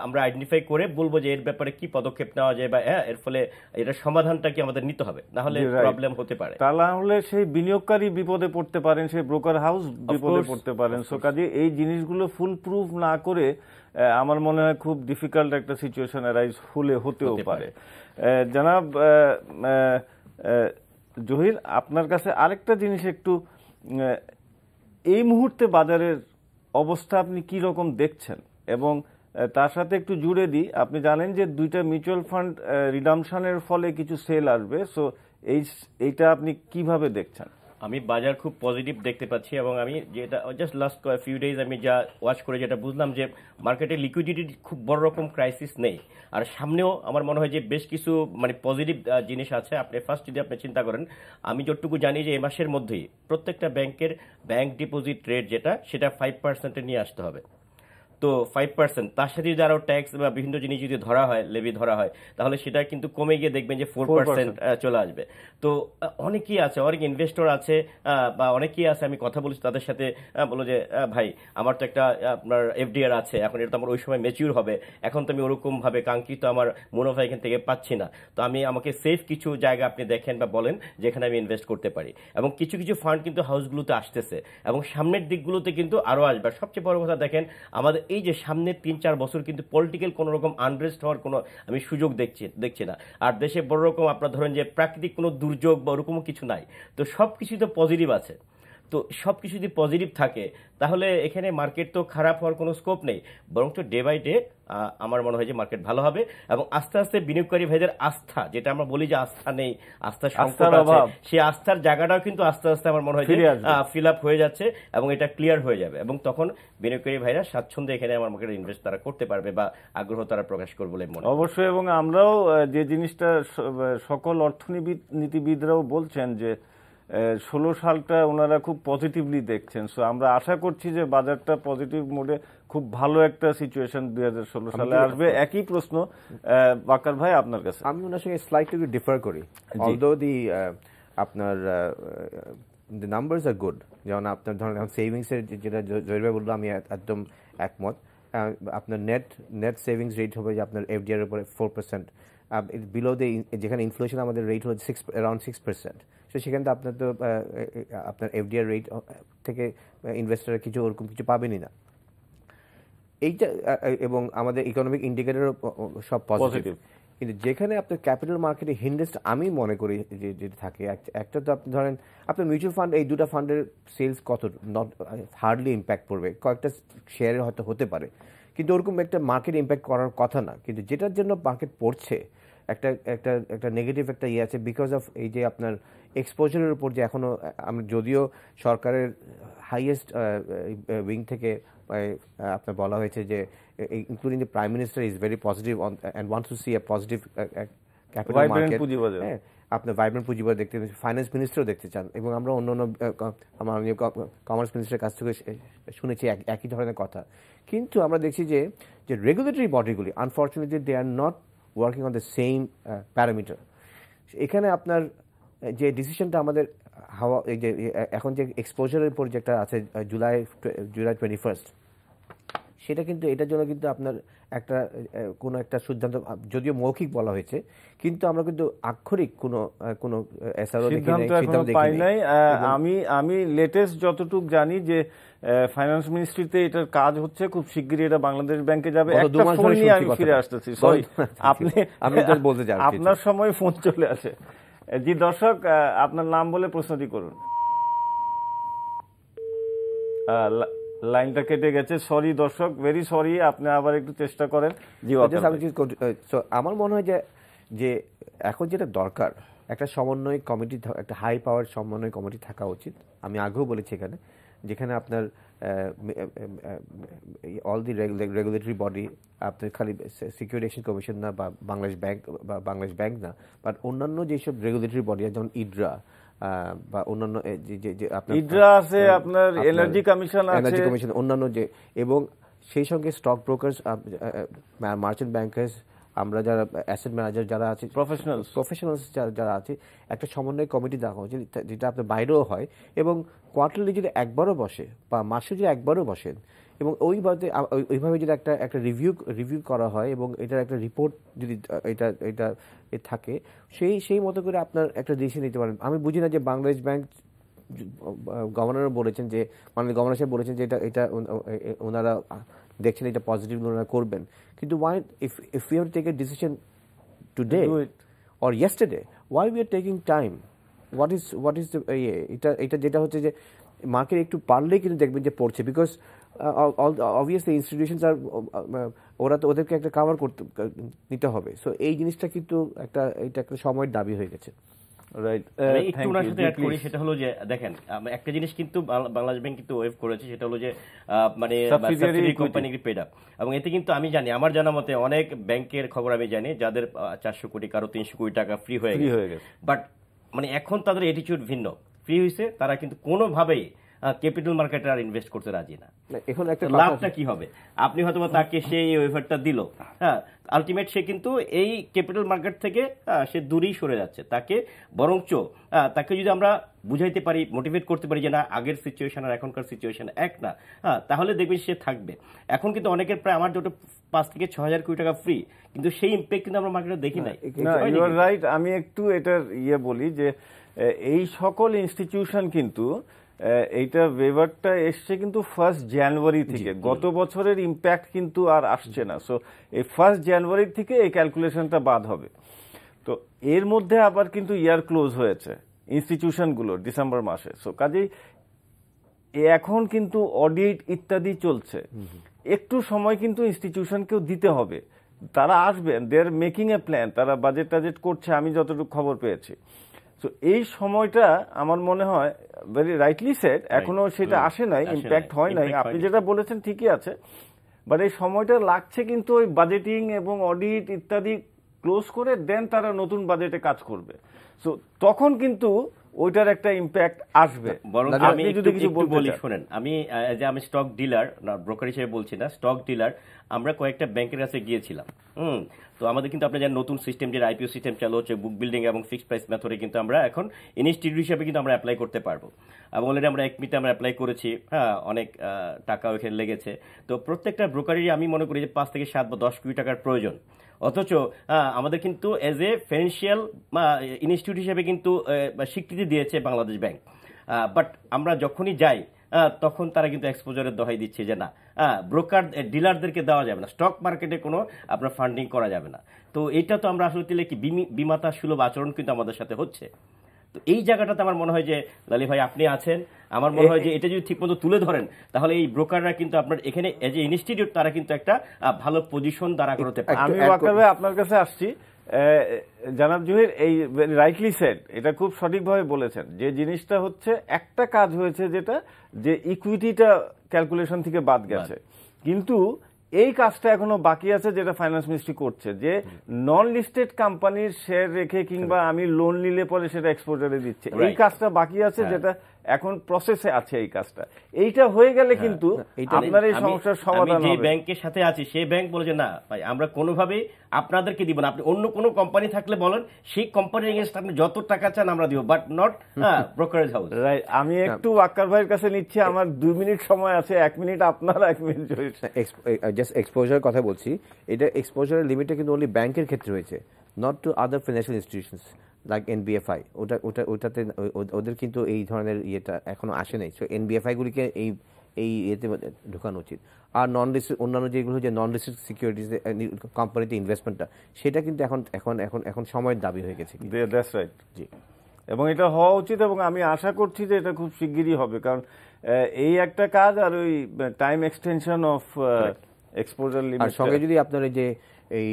আমরা আইডেন্টিফাই করে বলবো যে এর ব্যাপারে কি পদক্ষেপ নেওয়া যায়, বা এর ফলে এটা সমাধানটা কি আমাদের নিতে হবে, না হলে প্রবলেম হতে পারে। তাহলে সেই বিনিয়োগকারী বিপদে পড়তে পারেন, সেই ব্রোকার হাউস বিপদে পড়তে পারেন। সো কাজে এই জিনিসগুলো ফুল প্রুফ না করে আমার মনে হয় খুব ডিফিকাল্ট একটা সিচুয়েশন অ্যারাইজ হতেও পারে। জনাব জহির, আপনার কাছে আরেকটা জিনিস একটু, এই মুহূর্তে বাজারের অবস্থা আপনি কি রকম দেখছেন, এবং তার সাথে একটু জুড়ে দিই, আপনি জানেন যে 2টা মিউচুয়াল ফান্ড রিডামশনের ফলে কিছু সেল আসবে। সো এইটা আপনি কিভাবে দেখছেন? আমি বাজার খুব পজিটিভ দেখতে পাচ্ছি, এবং আমি যেটা জাস্ট লাস্ট ফিউ ডেজ আমি যা ওয়াচ করে যেটা বুঝলাম যে মার্কেটে লিকুইডিটির খুব বড় রকম ক্রাইসিস নেই, আর সামনেও আমার মনে হয় যে বেশ কিছু মানে পজিটিভ জিনিস আছে। আপনি ফার্স্ট যদি আপনি চিন্তা করেন, আমি যতটুকু জানি যে এই মাসের মধ্যেই প্রত্যেকটা ব্যাংকের ব্যাংক ডিপোজিট রেট যেটা, সেটা 5% নিয়ে আসতে হবে। তো 5%, তার সাথে যদি আরো ট্যাক্স বা বিভিন্ন জিনিস যদি ধরা হয়, লেভি ধরা হয়, তাহলে সেটা কিন্তু কমে গিয়ে দেখবেন যে 4% চলে আসবে। তো অনেকেই আছে, অনেক ইনভেস্টর আছে, বা অনেকেই আছে, আমি কথা বলছি তাদের সাথে, বলো যে ভাই আমার তো একটা আপনার এফডিআর আছে, এখন এটা তো আমার ওই সময় ম্যাচিউর হবে, এখন তো আমি ওরকম ভাবে কাঙ্ক্ষিত আমার মুনাফা এখান থেকে পাচ্ছি না, তো আমাকে সেফ কিছু জায়গা আপনি দেখেন বা বলেন যেখানে আমি ইনভেস্ট করতে পারি। এবং কিছু কিছু ফান্ড কিন্তু হাউসগুলোতে আসতেছে, এবং সামনের দিকগুলোতে কিন্তু আরো আসবে। সবচেয়ে বড় কথা দেখেন, আমাদের এই যে সামনের 3-4 বছর কিন্তু পলিটিক্যাল কোন রকম আনরেস্ট হওয়ার কোনো আমি সুযোগ দেখছি না। আর দেশে বড় রকম আপনার ধরেন যে প্রাকৃতিক কোনো দুর্যোগ বা ওরকম কিছু নাই, তো সবকিছু তো পজিটিভ আছে। তো সবকিছু যদি পজিটিভ থাকে তাহলে এখানে মার্কেট তো খারাপ হওয়ার কোনো স্কোপ নেই, বরং তো ডে বাই ডে আমার মনে হয় যে মার্কেট ভালো হবে। এবং আস্তে আস্তে বিনিয়োগকারী ভাইদের আস্থা, যেটা আমরা বলি যে আস্থা নেই, আস্থার সংকট আছে, সেই আস্থার জায়গাটাও কিন্তু আস্তে আস্তে আমার মনে হয় যে ফিল আপ হয়ে যাচ্ছে, এবং এটা ক্লিয়ার হয়ে যাবে, এবং তখন বিনিয়োগকারী ভাইরা স্বাচ্ছন্দ্যে এখানে আমার মার্কেটে ইনভেস্ট তারা করতে পারবে বা আগ্রহ তারা প্রকাশ করবে বলে মনে হয়। অবশ্যই, এবং আমরাও যে জিনিসটা সকল অর্থনীতিবিদরাও বলছেন যে 16 সালটা ওনারা খুব পজিটিভলি দেখছেন। সো আমরা আশা করছি যে বাজারটা পজিটিভ মোডে খুব ভালো একটা সিচুয়েশন 2016 সালে আসবে। একই প্রশ্ন বাকার ভাই আপনার কাছে। আমি ওনার সঙ্গে স্লাইটলি ডিফার করি, অলদো আপনার the numbers are good, যেমন আপনার ধরেন সেভিংস এর যেটা জহির ভাই বললো, আমি একদম একমত। আপনার নেট সেভিংস রেট হবে যে আপনার এফডিআর এর উপরে 4%, বিলো দ্য, যেখানে ইনফ্লেশন আমাদের রেট হচ্ছে অ্যারাউন্ড 6%। তো সেখানে তো আপনার তো আপনার এফডিআর রেট থেকে ইনভেস্টররা কিছু ওরকম কিছু পাবেনই না। এইটা এবং আমাদের ইকোনমিক ইন্ডিকেটরও সব পজিটিভ। কিন্তু যেখানে আপনার ক্যাপিটাল মার্কেটে হিন্ডেস্ট আমি মনে করি যে যেটা থাকে একটা তো আপনি ধরেন আপনার মিউচুয়াল ফান্ড এই দুটো ফান্ডের সেলস কত নট হার্ডলি ইম্প্যাক্ট পড়বে, কয়েকটা শেয়ারে হয়তো হতে পারে, কিন্তু ওরকম একটা মার্কেট ইম্প্যাক্ট করার কথা না। কিন্তু যেটার জন্য মার্কেট পড়ছে একটা একটা একটা নেগেটিভ একটা ইয়ে আছে বিকজ অফ এই যে আপনার এক্সপোজারের উপর যে এখনও আমরা যদিও সরকারের হাইয়েস্ট উইং থেকে আপনার বলা হয়েছে যে including the prime minister is very positive and wants to see a positive capital market, হ্যাঁ আপনার ভাইব্রেন্ট পুঁজিবাজার দেখতে ফাইন্যান্স মিনিস্টারও দেখতে চান, এবং আমরা অন্যান্য আমার কমার্স মিনিস্টারের কাছ থেকে শুনেছি একই ধরনের কথা। কিন্তু আমরা দেখছি যে রেগুলেটরি বডিগুলি unfortunately they are not working on the same parameter. এখানে আপনার যে ডিসিশনটা আমাদের এই যে এখন যে এক্সপোজারের উপর যেটা আছে জুলাই 21, সেটা কিন্তু এটার জন্য কিন্তু আপনার একটা কোনো একটা সিদ্ধান্ত যদিও মৌখিক বলা হয়েছে, কিন্তু আমরা কিন্তু আক্ষরিক কোনো এসআরও সিদ্ধান্ত পাই নাই। আমি লেটেস্ট যতটুকু জানি যে ফাইন্যান্স মিনিস্ট্রিতে এটার কাজ হচ্ছে, খুব শিগগিরই এটা বাংলাদেশ ব্যাংকে যাবে। একটা ফোন নিয়ে আমি ফিরে আসতেছি, সরি আপনি বলতে চান, আপনার সময় ফোন চলে আসে। জি দর্শক, আপনার নাম বলে প্রশ্নটি করুন। লাইনটা কেটে গেছে, সরি দর্শক, ভেরি সরি, আপনি আবার একটু চেষ্টা করেন। জি আমার মনে হয় যে এখন যেটা দরকার একটা সমন্বয় কমিটি, একটা হাই পাওয়ার সমন্বয় কমিটি থাকা উচিত। আমি আগেও বলেছি এখানে, যেখানে আপনার অল দি রেগুলেটরি বডি, আপনার খালি সিকিউরিটি এক্সচেঞ্জ কমিশন না বা বাংলাদেশ ব্যাংক না, বাট অন্যান্য যেসব রেগুলেটরি বডি যেমন ইডরা বা অন্যান্য ইডরা আছে, আপনার এনার্জি কমিশন অন্যান্য যে, এবং সেই সঙ্গে স্টক ব্রোকার্স, মার্চেন্ট ব্যাংকার্স, আমরা যারা অ্যাসেট ম্যানেজার যারা আছে, প্রফেশনালস যারা আছে, একটা সমন্বয় কমিটি দেখা উচিত যেটা আপনার বাইরেও হয়, এবং কোয়ার্টারলি যদি একবারও বসে বা মাসে যদি একবারও বসেন, এবং ওইভাবে যদি একটা রিভিউ করা হয় এবং এটার একটা রিপোর্ট যদি এটা থাকে, সেই মতো করে আপনার একটা ডিসিশন নিতে পারেন। আমি বুঝি না যে বাংলাদেশ ব্যাংক গভর্নর বলেছেন যে গভর্নর সাহেব বলেছেন যে এটা ওনারা দেখছেন এটা পজিটিভ ওনারা করবেন, কিন্তু why if we have to take a decision today or yesterday, why we are taking time? What is the এটা যেটা হচ্ছে যে মার্কেট একটু পারলেই কিন্তু দেখবেন যে পড়ছে, বিকজ obviously institutions are ওরা তো ওদেরকে একটা কাভার নিতে হবে। সো এই জিনিসটা কিন্তু এটা একটা সময়ের দাবি হয়ে গেছে। একটু ওনার সাথে অ্যাড করি, সেটা হলো যে দেখেন একটা জিনিস কিন্তু বাংলাদেশ ব্যাংক কিন্তু ওয়েভ করেছে, সেটা হলো যে মানে সাবসিডিয়ারি কোম্পানিকে পেড আপ, এবং এতে কিন্তু আমি জানি, আমার জানা মতে অনেক ব্যাংকের খবর আমি জানি যাদের 400 কোটি কারো 300 কোটি টাকা ফ্রি হয়ে গেছে, বাট মানে এখন তাদের অ্যাটিটিউড ভিন্ন। ফ্রি হয়েছে, তারা কিন্তু কোনোভাবেই ক্যাপিটাল মার্কেটে আর ইনভেস্ট করতে রাজি না। এখন একটা লাভটা কি হবে, আপনি হয়তো তাকে সেই ওয়েফারটা দিল, হ্যাঁ আলটিমেট সে কিন্তু এই ক্যাপিটাল মার্কেট থেকে সে দূরেই সরে যাচ্ছে। তাকে বরঞ্চ তাকে যদি আমরা বুঝাইতে পারি, মোটিভেট করতে পারি যে না আগের সিচুয়েশন আর এখনকার সিচুয়েশন এক না, তাহলে দেখবেন সে থাকবে। এখন কিন্তু অনেকের প্রায় আমার যত 5 থেকে 6,000 কোটি টাকা ফ্রি, কিন্তু সেই ইম্প্যাক্ট কিন্তু আমরা মার্কেটে দেখি নাই। You are right. আমি একটু এটার বলি যে এই সকল ইনস্টিটিউশন কিন্তু এইটা ওয়েভারটা এসছে কিন্তু 1 জানুয়ারি থেকে, গত বছরের ইম্প্যাক্ট কিন্তু আর আসছে না। সো এই 1 জানুয়ারি থেকে এই ক্যালকুলেশনটা বাদ হবে। তো এর মধ্যে আবার কিন্তু ইয়ার ক্লোজ হয়েছে ইনস্টিটিউশনগুলো ডিসেম্বর মাসে। সো কাজেই এখন কিন্তু অডিট ইত্যাদি চলছে, একটু সময় কিন্তু ইনস্টিটিউশনকেও দিতে হবে। তারা আসবেন, দে আর মেকিং এ প্ল্যান, তারা বাজেট টাজেট করছে, আমি যতটুকু খবর পেয়েছি। তো এই সময়টা আমার মনে হয় ভেরি রাইটলি সেড, এখনো সেটা আসে নাই, ইম্প্যাক্ট হয় নাই। আপনি যেটা বলেছেন ঠিকই আছে, বাট এই সময়টা লাগছে কিন্তু ওই বাজেটিং এবং অডিট ইত্যাদি ক্লোজ করে দেন তারা নতুন বাজেটে কাজ করবে। সো তখন কিন্তু ওইটার একটা ইম্প্যাক্ট আসবে। আমি যদি কিছু বলি শুনেন, আমি স্টক ডিলার না, ব্রোকার হিসেবে বলছি না, স্টক ডিলার। আমরা কয়েকটা ব্যাংকের কাছে গিয়েছিলাম, তো আমাদের কিন্তু আপনার যে নতুন সিস্টেম, যে আইপিও সিস্টেম চালু হচ্ছে, বুক বিল্ডিং এবং ফিক্সড প্রাইস মেথডে কিন্তু আমরা এখন ইনস্টিটিউট হিসেবে কিন্তু আমরা অ্যাপ্লাই করতে পারবো। এবং অলরেডি আমরা একমিতে আমরা অ্যাপ্লাই করেছি, হ্যাঁ অনেক টাকা ওইখানে লেগেছে। তো প্রত্যেকটা ব্রোকারেরই আমি মনে করি যে 5 থেকে 7 বা 10 কোটি টাকার প্রয়োজন। অথচ আমাদের কিন্তু এজ এ ফিনান্সিয়াল ইনস্টিটিউট হিসেবে কিন্তু স্বীকৃতি দিয়েছে বাংলাদেশ ব্যাংক, বাট আমরা যখনই যাই তখন তারা কিন্তু এক্সপোজারের দোহাই দিচ্ছে যে না, ব্রোকার ডিলারদেরকে দেওয়া যাবে না, স্টক মার্কেটে কোনো আপনার ফান্ডিং করা যাবে না। তো এটা তো আমরা আসলে কি বিমাতা সুলভ আচরণ কিন্তু আমাদের সাথে হচ্ছে। তো এই জায়গাটাতে আমার মনে হয় যে লালি ভাই আপনি আছেন, আমার মনে হয় যে এটা যদি ঠিকমতো তুলে ধরেন তাহলে এই ব্রোকাররা কিন্তু আপনার এখানে এজ এ ইনস্টিটিউট তারা কিন্তু একটা ভালো পজিশন দাঁড়া করতে পারে। আমি ওয়াকার ভাই আপনার কাছে আসছি। জানাব জহির এই রাইটলি সেড, এটা খুব সঠিকভাবে বলেছেন যে জিনিসটা হচ্ছে একটা কাজ হয়েছে যেটা যে ইকুইটিটা ক্যালকুলেশন থেকে বাদ গেছে, কিন্তু এই কাজটা এখনো বাকি আছে যেটা ফাইন্যান্স মিনিস্ট্রি করছে, যে নন লিস্টেড কোম্পানির শেয়ার রেখে কিংবা আমি লোন নিলে পরে সেটা এক্সপোজারে দিচ্ছে, এই কাজটা বাকি আছে যেটা এখন প্রসেসে আছে। এই কাজটা এইটা হয়ে গেলে কিন্তু আপনার এই সমস্যার সমাধান হবে। যে ব্যাংকের সাথে আছি সেই ব্যাংক বলে যে না ভাই আমরা কোনোভাবেই আপনাদেরকে দিব না, আপনি অন্য কোনো কোম্পানি থাকলে বলেন, সেই কোম্পানির এগেইনস্ট আপনি যত টাকা চান আমরা দিব, but not brokerage house. Right. আমি একটু ওয়াকার ভাইয়ের কাছে নিচ্ছি, আমার 2 মিনিট সময় আছে, 1 মিনিট আপনার, 1 মিনিট জহির। জাস্ট এক্সপোজার কথা বলছি, এটা এক্সপোজারের লিমিটটা কিন্তু অনলি ব্যাংকের ক্ষেত্রে হয়েছে, not to other financial institutions like NBFI. ওটাতে ওদের কিন্তু এই ধরনের ইয়েটা এখনো আসে নাই। সো এনবিএফআই গুলিকে এই ইয়েতে ঢোকানো উচিত। আর নন লিস্টেড অন্যান্য যেগুলো যে নন লিস্টেড সিকিউরিটিজ কোম্পানিতে ইনভেস্টমেন্টটা, সেটা কিন্তু এখন সময়ের দাবি হয়ে গেছে। That's right. জি, এবং এটা হওয়া উচিত, এবং আমি আশা করছি যে এটা খুব শিগগিরই হবে, কারণ এই একটা কাজ আর ওই time extension of exposure limit. আর সঙ্গে যদি আপনার এই যে এই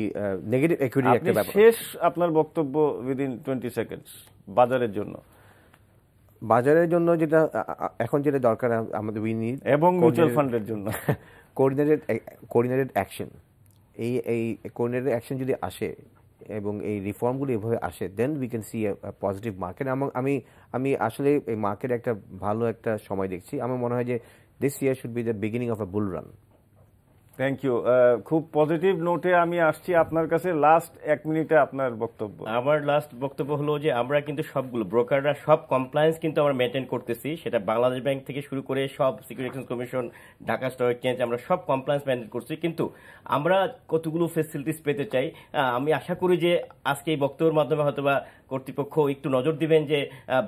নেগেটিভ ইকুইটি একটা ব্যাপার, শেষ আপনার বক্তব্য উইদিন 20 সেকেন্ডস বাজারের জন্য যেটা এখন যেটা দরকার আমাদের উই নিড, এবং মিউচুয়াল ফান্ডের জন্য কোঅর্ডিনেটেড অ্যাকশন। এই কোঅর্ডিনেটেড অ্যাকশন যদি আসে এবং এই রিফর্মগুলো এভাবে আসে, then we can see a positive market. আমি আসলে এই মার্কেট একটা ভালো একটা সময় দেখছি। আমার মনে হয় যে this year should be the beginning of a bull run. Thank you. খুব পজিটিভ নোটে আমি আসছি আপনার কাছে। লাস্ট 1 মিনিটে আপনার বক্তব্য। আমার লাস্ট বক্তব্য হলো যে আমরা কিন্তু সবগুলো ব্রোকাররা সব কমপ্লায়েন্স কিন্তু আমরা মেনটেন করতেছি, সেটা বাংলাদেশ ব্যাংক থেকে শুরু করে সব security exchange commission, Dhaka stock exchange, আমরা সব কমপ্লায়েন্স মেনটেন করছি। কিন্তু আমরা কতগুলো ফেসিলিটিস পেতে চাই। আমি আশা করি যে আজকে এই বক্তব্যের মাধ্যমে হয়তোবা কর্তৃপক্ষ একটু নজর দিবেন যে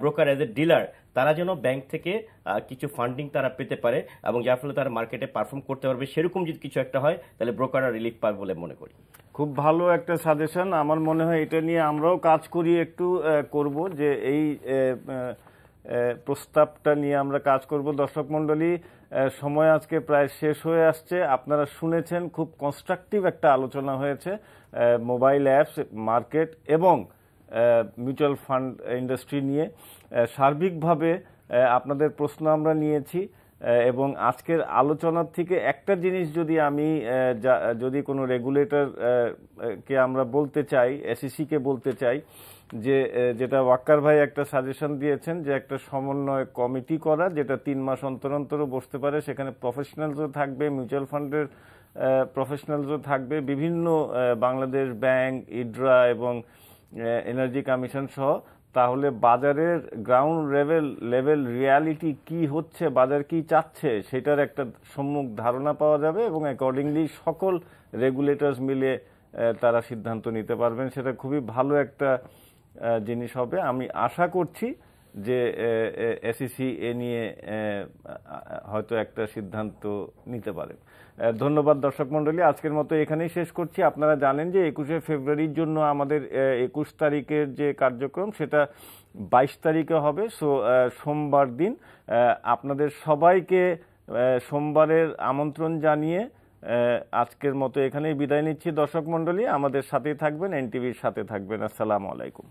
ব্রোকার এজ এ ডিলার তারা যেন ব্যাংক থেকে কিছু ফান্ডিং তারা পেতে পারে এবং যার ফলে তারা মার্কেটে পারফর্ম করতে পারবে। সেরকম যদি কিছু একটা হয় তাহলে ব্রোকাররা রিলিফ পাবে বলে মনে করি। খুব ভালো একটা সাজেশন। আমার মনে হয় এটা নিয়ে আমরাও কাজ করি, একটু করব, যে এই প্রস্তাবটা নিয়ে আমরা কাজ করব। দর্শক মণ্ডলী, সময় আজকে প্রায় শেষ হয়ে আসছে। আপনারা শুনেছেন খুব কনস্ট্রাকটিভ একটা আলোচনা হয়েছে মোবাইল অ্যাপস, মার্কেট এবং মিউচুয়াল ফান্ড ইন্ডাস্ট্রি নিয়ে। সার্বিকভাবে আপনাদের প্রশ্ন আমরা নিয়েছি এবং আজকের আলোচনার থেকে একটা জিনিস যদি কোনো রেগুলেটর কে আমরা বলতে চাই, এসইসি-কে বলতে চাই, যেটা ওয়াক্কার ভাই একটা সাজেশন দিয়েছেন যে একটা সমন্বয় কমিটি করা, যেটা 3 মাস অন্তর অন্তর বসতে পারে, সেখানে প্রফেশনালসও থাকবে, মিউচুয়াল ফান্ডের প্রফেশনালসও থাকবে, বিভিন্ন বাংলাদেশ ব্যাংক, ইডরা এবং এনার্জি কমিশন সহ। তাহলে বাজারের গ্রাউন্ড লেভেল রিয়ালিটি কি হচ্ছে, বাজার কি চাচ্ছে, সেটার একটা সম্যক ধারণা পাওয়া যাবে এবং অ্যাকর্ডিংলি সকল রেগুলেটরস মিলে তারা সিদ্ধান্ত নিতে পারবেন। সেটা খুবই ভালো একটা জিনিস হবে। আমি আশা করছি যে এসইসি এ নিয়ে হয়তো একটা সিদ্ধান্ত নিতে পারে। ধন্যবাদ দর্শক মণ্ডলী, আজকের মতো এখানেই শেষ করছি। আপনারা জানেন যে 21শে ফেব্রুয়ারির জন্য আমাদের 21 তারিখের যে কার্যক্রম সেটা 22 তারিখে হবে। সোমবার দিন আপনাদের সবাইকে সোমবারের আমন্ত্রণ জানিয়ে আজকের মতো এখানেই বিদায় নিচ্ছি। দর্শক মণ্ডলী, আমাদের সাথেই থাকবেন, এনটিভির সাথে থাকবেন। আসসালামু আলাইকুম।